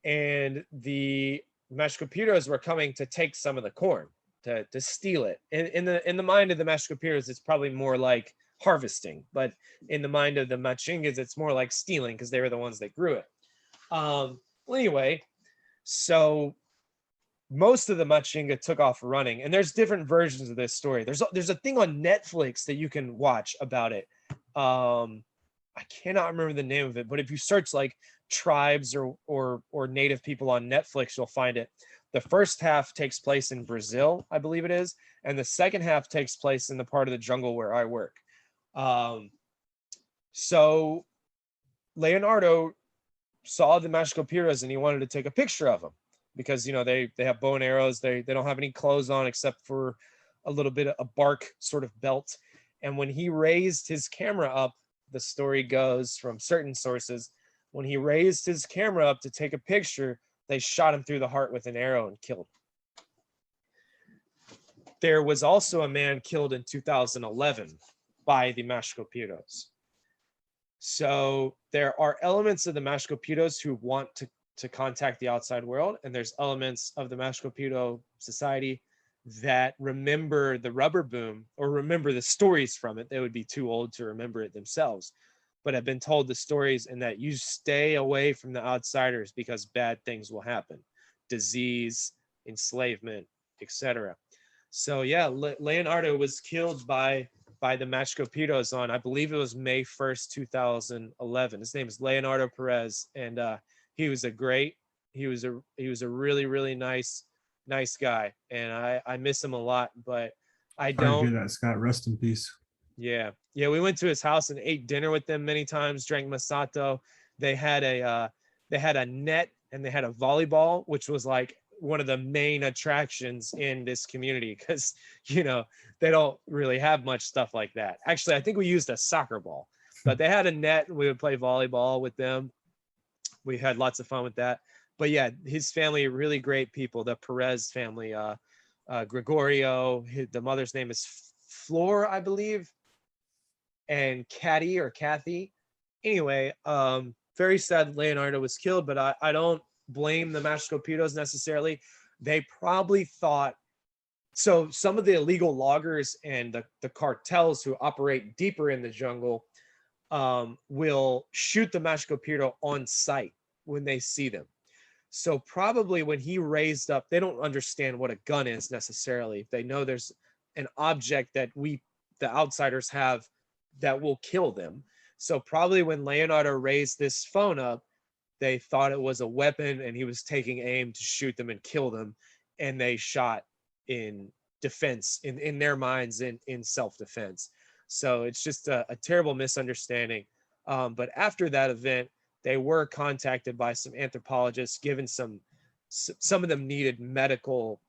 and the Mashkopiros were coming to take some of the corn, to steal it. In the mind of the Mashkopiros, it's probably more like harvesting, but in the mind of the Machingas, it's more like stealing because they were the ones that grew it. Well, anyway, so most of the Machinga took off running, and there's different versions of this story. There's a thing on Netflix that you can watch about it. I cannot remember the name of it, but if you search like tribes or native people on Netflix, you'll find it. The first half takes place in Brazil, I believe it is, and the second half takes place in the part of the jungle where I work. So Leonardo saw the Mashkopiras and he wanted to take a picture of them because, you know, they have bow and arrows. They don't have any clothes on except for a little bit of a bark sort of belt. And when he raised his camera up, the story goes from certain sources, when he raised his camera up to take a picture, they shot him through the heart with an arrow and killed him. There was also a man killed in 2011 by the Mashkopiros. So there are elements of the Mashkopiros who want to contact the outside world, and there's elements of the Mashkopiro society that remember the rubber boom or remember the stories from it. They would be too old to remember it themselves, but have been told the stories, and that you stay away from the outsiders because bad things will happen, disease, enslavement, etc. So yeah, Leonardo was killed by the Mashkopiros on, I believe it was May 1st, 2011. His name is Leonardo Perez, and he was a really, really nice guy, and I miss him a lot, but I Sorry to don't. hear that, Scott. Rest in peace. Yeah, we went to his house and ate dinner with them many times, drank masato. They had a net and they had a volleyball, which was like one of the main attractions in this community because, you know, they don't really have much stuff like that. Actually, I think we used a soccer ball, but they had a net and we would play volleyball with them. We had lots of fun with that. But yeah, his family, really great people. The Perez family, Gregorio, the mother's name is Flor, I believe, and Kathy. Anyway, very sad Leonardo was killed, but I don't blame the Mashkopiros necessarily. They probably thought, so some of the illegal loggers and the cartels who operate deeper in the jungle will shoot the Mashkopiro on sight when they see them. So probably when he raised up, they don't understand what a gun is necessarily. They know there's an object that the outsiders have that will kill them. So probably when Leonardo raised this phone up, they thought it was a weapon and he was taking aim to shoot them and kill them. And they shot in defense, in their minds, in self-defense. So it's just a terrible misunderstanding. But after that event, they were contacted by some anthropologists, given some of them needed medical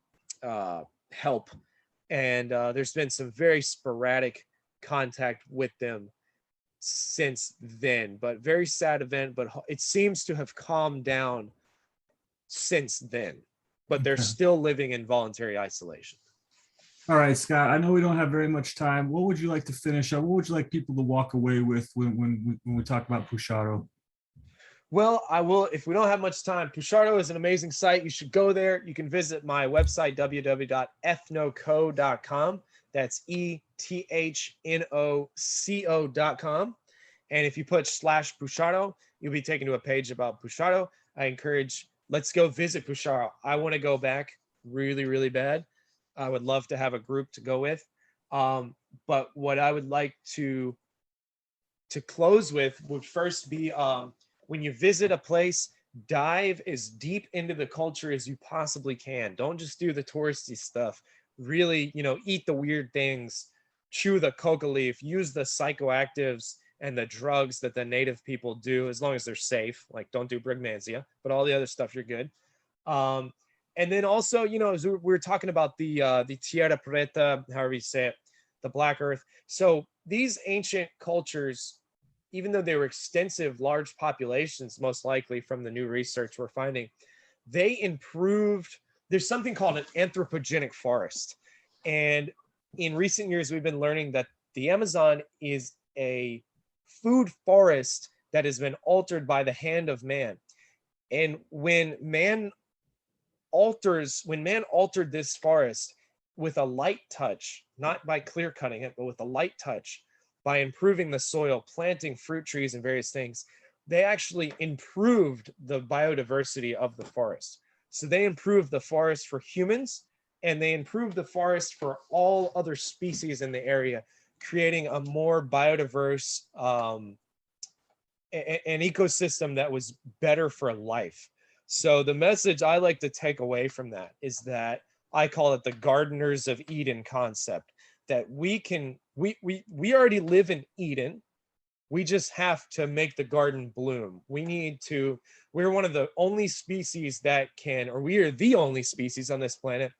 help. And there's been some very sporadic contact with them since then, but very sad event, but it seems to have calmed down since then, but they're Okay. still living in voluntary isolation. All right, Scott. I know we don't have very much time. What would you like to finish up? What would you like people to walk away with when we talk about Pusharo? Well, I will, if we don't have much time. Pusharo is an amazing site. You should go there. You can visit my website, www.ethnoco.com. That's ETHNOCO.com. And if you put /Pusharo, you'll be taken to a page about Pusharo. I encourage, let's go visit Pusharo. I want to go back really, really bad. I would love to have a group to go with. But what I would like to close with would first be, when you visit a place, dive as deep into the culture as you possibly can. Don't just do the touristy stuff. Really, you know, eat the weird things, chew the coca leaf, use the psychoactives and the drugs that the native people do, as long as they're safe. Like, don't do brigmansia, but all the other stuff, you're good. And then also, you know, as we were talking about the Tierra Preta, however you say it, the Black Earth. So these ancient cultures, even though they were extensive, large populations, most likely from the new research we're finding, they improved. There's something called an anthropogenic forest. And in recent years, we've been learning that the Amazon is a food forest that has been altered by the hand of man. And when man altered this forest with a light touch, not by clear cutting it, but with a light touch, by improving the soil, planting fruit trees and various things, they actually improved the biodiversity of the forest. So they improved the forest for humans, and they improved the forest for all other species in the area, creating a more biodiverse an ecosystem that was better for life. So the message I like to take away from that is that I call it the Gardeners of Eden concept, that we already live in Eden. We just have to make the garden bloom. We're one of the only species that can, or we are the only species on this planet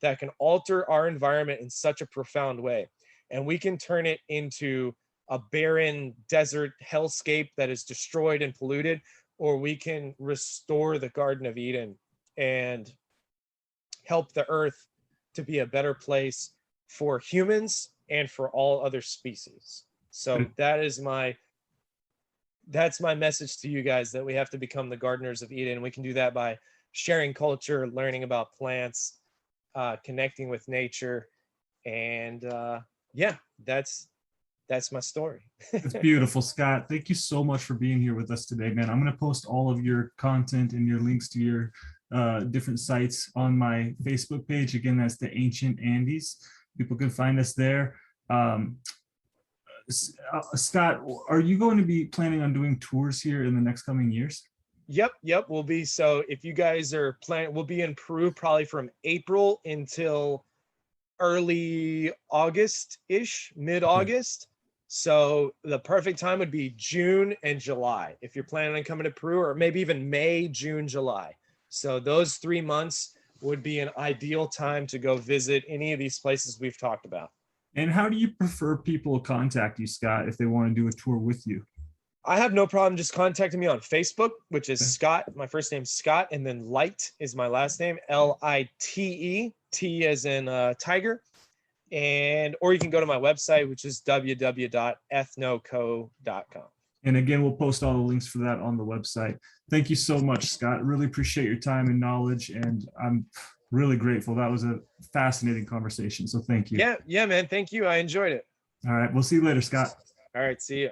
that can alter our environment in such a profound way. And we can turn it into a barren desert hellscape that is destroyed and polluted, or we can restore the Garden of Eden and help the earth to be a better place for humans and for all other species. So that's my message to you guys, that we have to become the gardeners of Eden. We can do that by sharing culture, learning about plants, connecting with nature. And yeah, that's my story. It's beautiful, Scott. Thank you so much for being here with us today, man. I'm going to post all of your content and your links to your different sites on my Facebook page. Again, that's the Ancient Andes. People can find us there. Scott, are you going to be planning on doing tours here in the next coming years? Yep. We'll be. So if you guys are planning, we'll be in Peru probably from April until early August-ish, mid-August. So the perfect time would be June and July if you're planning on coming to Peru, or maybe even May, June, July. So those 3 months would be an ideal time to go visit any of these places we've talked about. And how do you prefer people contact you, Scott, if they want to do a tour with you? I have no problem just contacting me on Facebook, which is Scott. My first name's Scott, and then Lite is my last name, Lite, T as in tiger. Or you can go to my website, which is www.ethnoco.com. And again, we'll post all the links for that on the website. Thank you so much, Scott. Really appreciate your time and knowledge, and I'm really grateful. That was a fascinating conversation, so thank you. Yeah, man. Thank you. I enjoyed it. All right. We'll see you later, Scott. All right. See you.